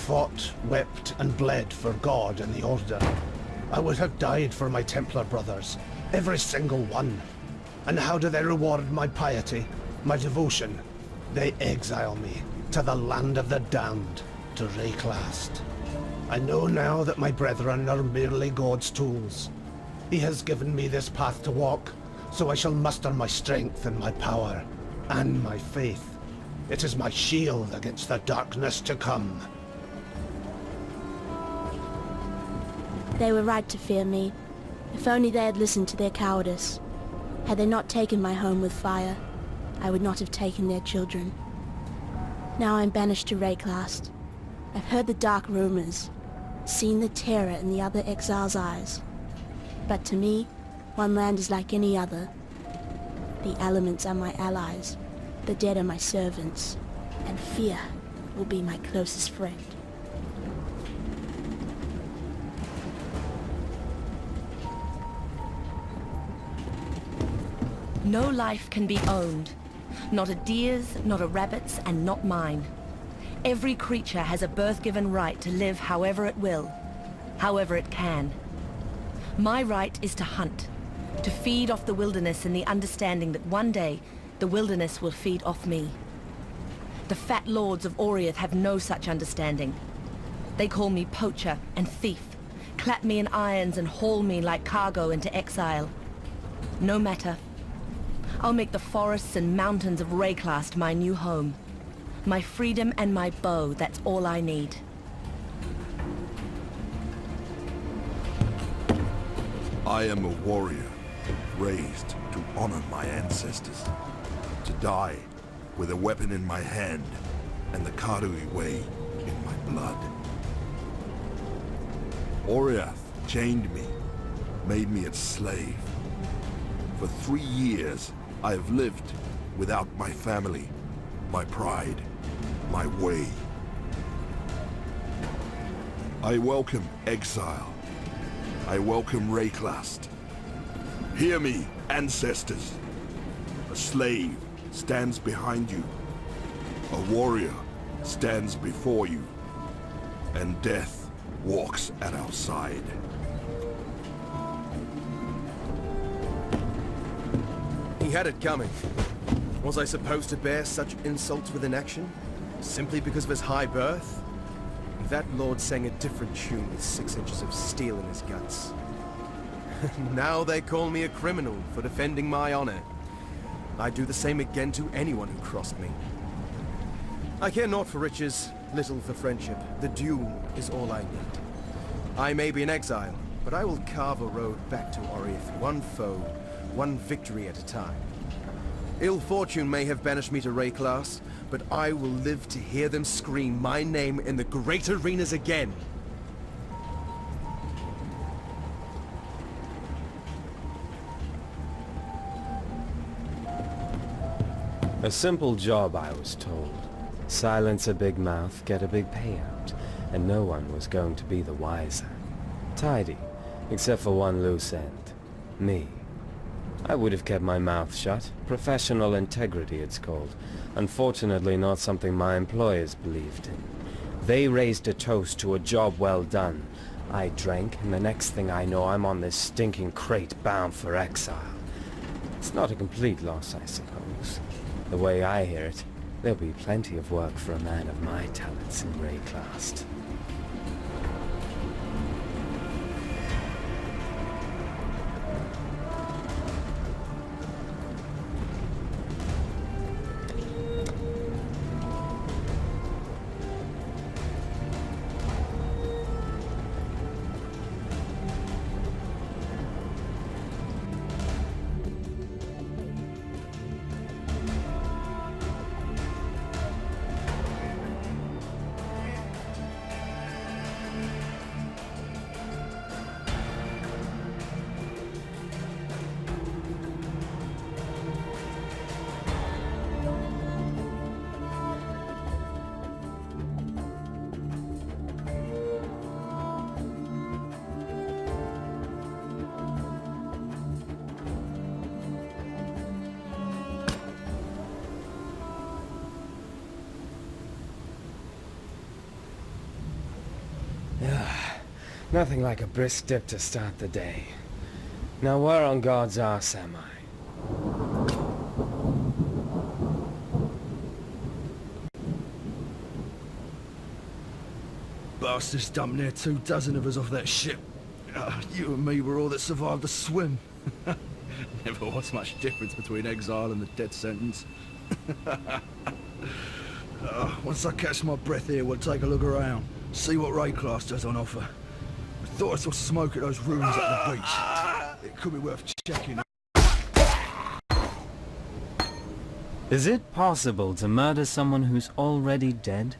fought, wept, and bled for God and the Order. I would have died for my Templar brothers, every single one. And how do they reward my piety, my devotion? They exile me to the land of the damned, to Wraeclast. I know now that my brethren are merely God's tools. He has given me this path to walk, so I shall muster my strength and my power, and my faith. It is my shield against the darkness to come. They were right to fear me. If only they had listened to their cowardice. Had they not taken my home with fire, I would not have taken their children. Now I'm banished to Wraeclast. I've heard the dark rumors, seen the terror in the other exiles' eyes. But to me, one land is like any other. The elements are my allies, the dead are my servants, and fear will be my closest friend. No life can be owned. Not a deer's, not a rabbit's, and not mine. Every creature has a birth-given right to live however it will, however it can. My right is to hunt, to feed off the wilderness in the understanding that one day the wilderness will feed off me. The fat lords of Oriath have no such understanding. They call me poacher and thief, clap me in irons and haul me like cargo into exile. No matter. I'll make the forests and mountains of Wraeclast my new home. My freedom and my bow, that's all I need. I am a warrior, raised to honor my ancestors. To die with a weapon in my hand and the Karui way in my blood. Oriath chained me, made me its slave. For 3 years, I have lived without my family, my pride, my way. I welcome exile. I welcome Wraeclast. Hear me, ancestors. A slave stands behind you. A warrior stands before you. And death walks at our side. He had it coming. Was I supposed to bear such insults with inaction? Simply because of his high birth? That lord sang a different tune with 6 inches of steel in his guts. Now they call me a criminal for defending my honor. I'd do the same again to anyone who crossed me. I care naught for riches, little for friendship. The duel is all I need. I may be in exile, but I will carve a road back to Oriath, one foe, one victory at a time. Ill fortune may have banished me to Wraeclast, but I will live to hear them scream my name in the great arenas again. A simple job, I was told. Silence a big mouth, get a big payout, and no one was going to be the wiser. Tidy, except for one loose end. Me. I would have kept my mouth shut. Professional integrity, it's called. Unfortunately, not something my employers believed in. They raised a toast to a job well done. I drank, and the next thing I know, I'm on this stinking crate bound for exile. It's not a complete loss, I suppose. The way I hear it, there'll be plenty of work for a man of my talents in Wraeclast. Nothing like a brisk dip to start the day. Now where on God's arse am I? Bastards dumped near 24 of us off that ship. You and me were all that survived the swim. Never was much difference between exile and the death sentence. Once I catch my breath here, we'll take a look around, see what Wraeclast has on offer. I thought I saw smoke at those ruins at the beach. It could be worth checking. Is it possible to murder someone who's already dead?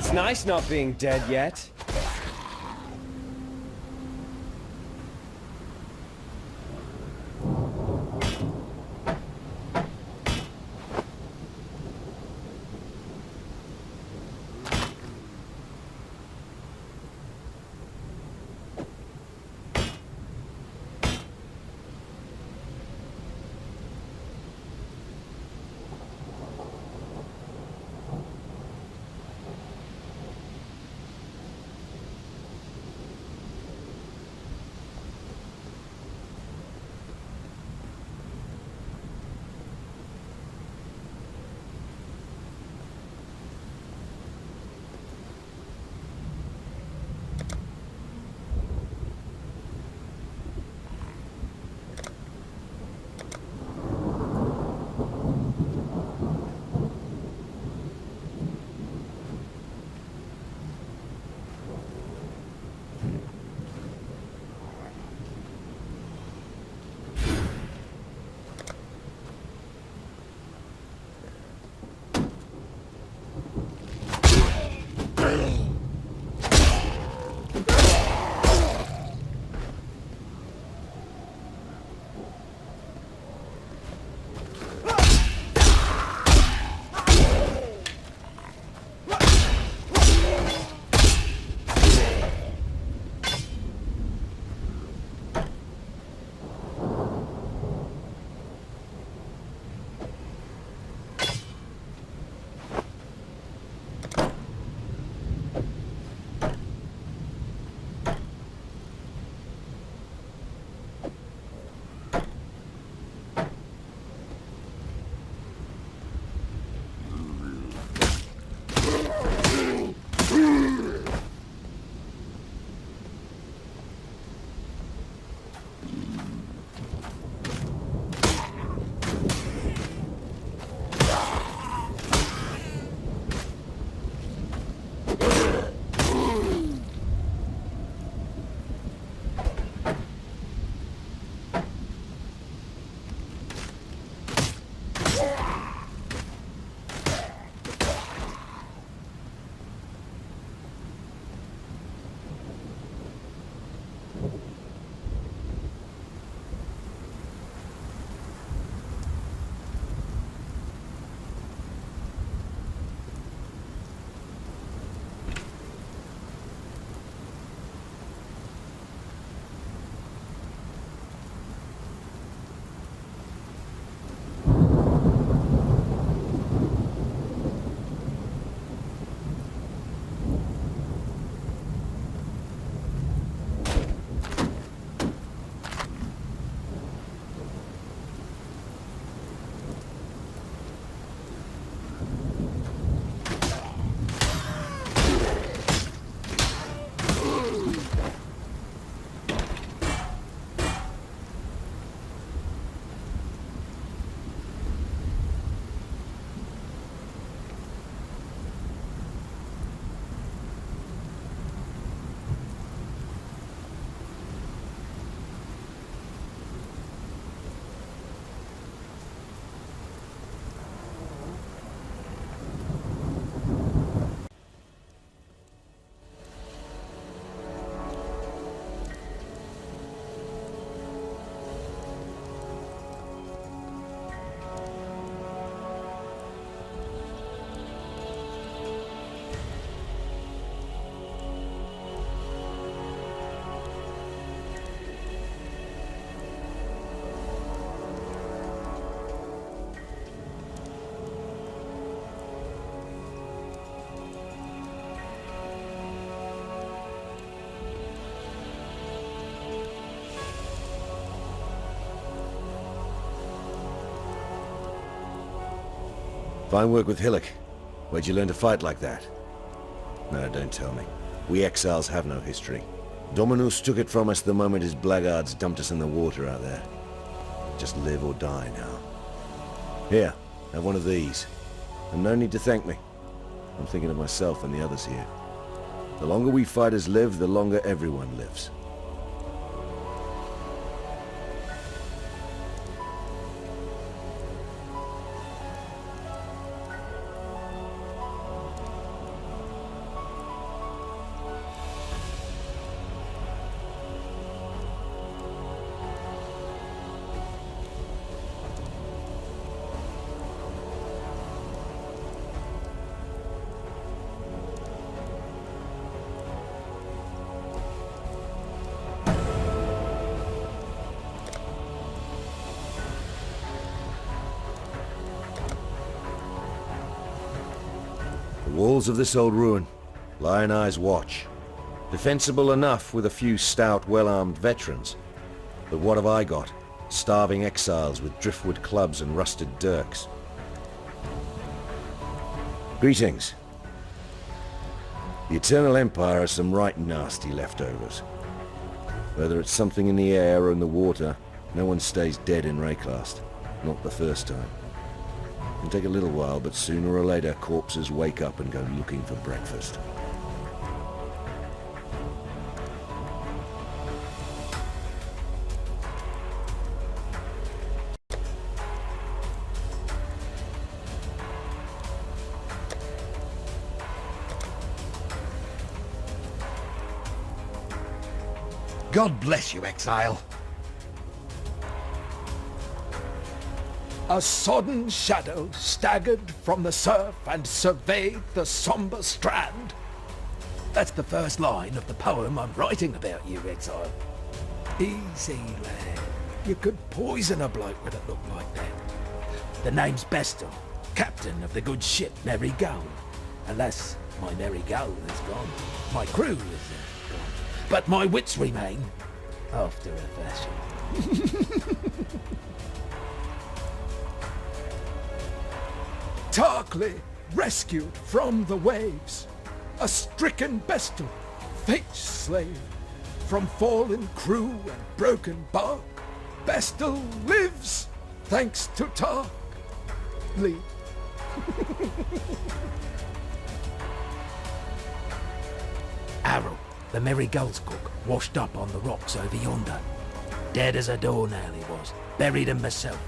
It's nice not being dead yet. Fine work with Hillock. Where'd you learn to fight like that? No, don't tell me. We exiles have no history. Dominus took it from us the moment his blackguards dumped us in the water out there. Just live or die now. Here, have one of these. And no need to thank me. I'm thinking of myself and the others here. The longer we fighters live, the longer everyone lives. The walls of this old ruin lie in Eye's watch. Defensible enough with a few stout, well-armed veterans. But what have I got? Starving exiles with driftwood clubs and rusted dirks. Greetings. The Eternal Empire has some right nasty leftovers. Whether it's something in the air or in the water, no one stays dead in Wraeclast. Not the first time. It'll take a little while, but sooner or later corpses wake up and go looking for breakfast. God bless you, exile. A sodden shadow staggered from the surf and surveyed the sombre strand. That's the first line of the poem I'm writing about you, exile. Easy, lad. You could poison a bloke with a look like that. The name's Bestel, captain of the good ship Merry Gull. Alas, my Merry Gull is gone. My crew is gone. But my wits remain, after a fashion. Tarkly rescued from the waves, a stricken Bestel, fate's slave, from fallen crew and broken bark. Bestel lives, thanks to Tarkly. Arrow, the Merry Gull's cook, washed up on the rocks over yonder. Dead as a doornail he was, buried him myself.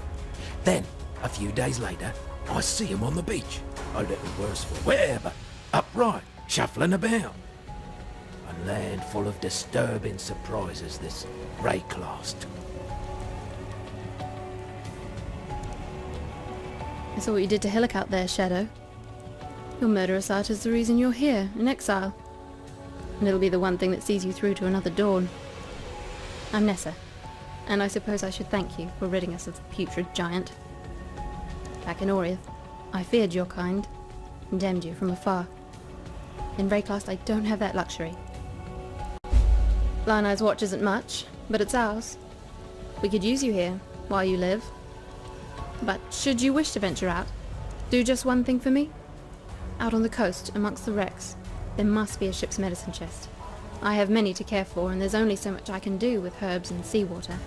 Then, a few days later, I see him on the beach, a little worse for wear, but upright, shuffling about. A land full of disturbing surprises, this Wraeclast. I saw what you did to Hillock out there, Shadow. Your murderous art is the reason you're here, in exile. And it'll be the one thing that sees you through to another dawn. I'm Nessa, and I suppose I should thank you for ridding us of the putrid giant. Back in Oriath, I feared your kind, condemned you from afar. In Wraeclast, I don't have that luxury. Lion Eye's watch isn't much, but it's ours. We could use you here, while you live. But should you wish to venture out, do just one thing for me. Out on the coast, amongst the wrecks, there must be a ship's medicine chest. I have many to care for, and there's only so much I can do with herbs and seawater.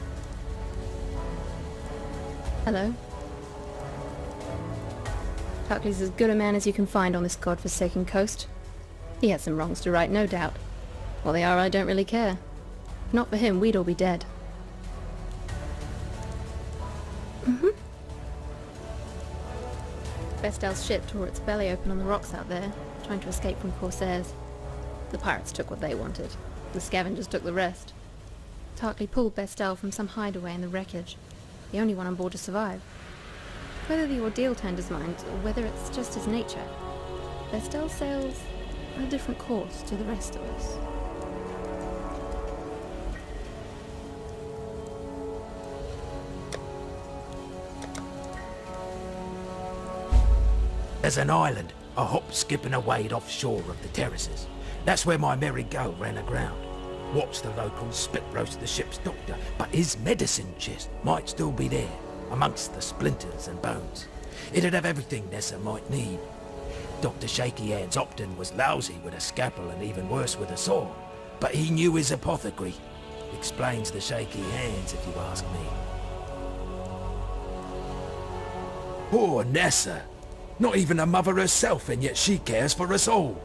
Hello. Tarkly's as good a man as you can find on this godforsaken coast. He has some wrongs to right, no doubt. What they are, I don't really care. If not for him, we'd all be dead. Bestel's ship tore its belly open on the rocks out there, trying to escape from corsairs. The pirates took what they wanted. The scavengers took the rest. Tarkly pulled Bestel from some hideaway in the wreckage, the only one on board to survive. Whether the ordeal turned his mind, or whether it's just his nature, Bestel sails on a different course to the rest of us. There's an island, a hop, skip and a wade offshore of the terraces. That's where my Merry Gull ran aground. Watched the locals spit roast the ship's doctor, but his medicine chest might still be there, amongst the splinters and bones. It'd have everything Nessa might need. Dr. Shaky Hands Opton was lousy with a scalpel and even worse with a saw, but he knew his apothecary. Explains the shaky hands, if you ask me. Poor Nessa. Not even a mother herself, and yet she cares for us all.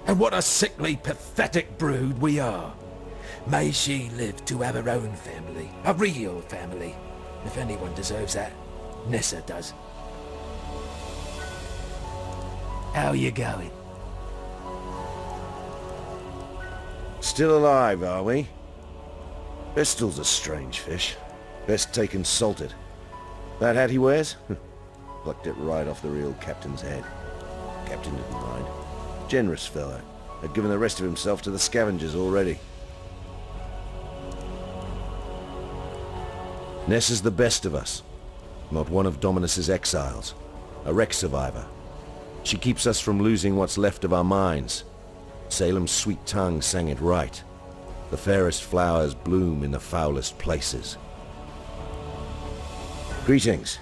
And what a sickly, pathetic brood we are. May she live to have her own family, a real family. If anyone deserves that, Nessa does. How you going? Still alive, are we? Pistol's a strange fish. Best taken salted. That hat he wears? Plucked it right off the real captain's head. Captain didn't mind. Generous fellow. Had given the rest of himself to the scavengers already. Nessa's the best of us. Not one of Dominus's exiles. A wreck survivor. She keeps us from losing what's left of our minds. Salem's sweet tongue sang it right. The fairest flowers bloom in the foulest places. Greetings.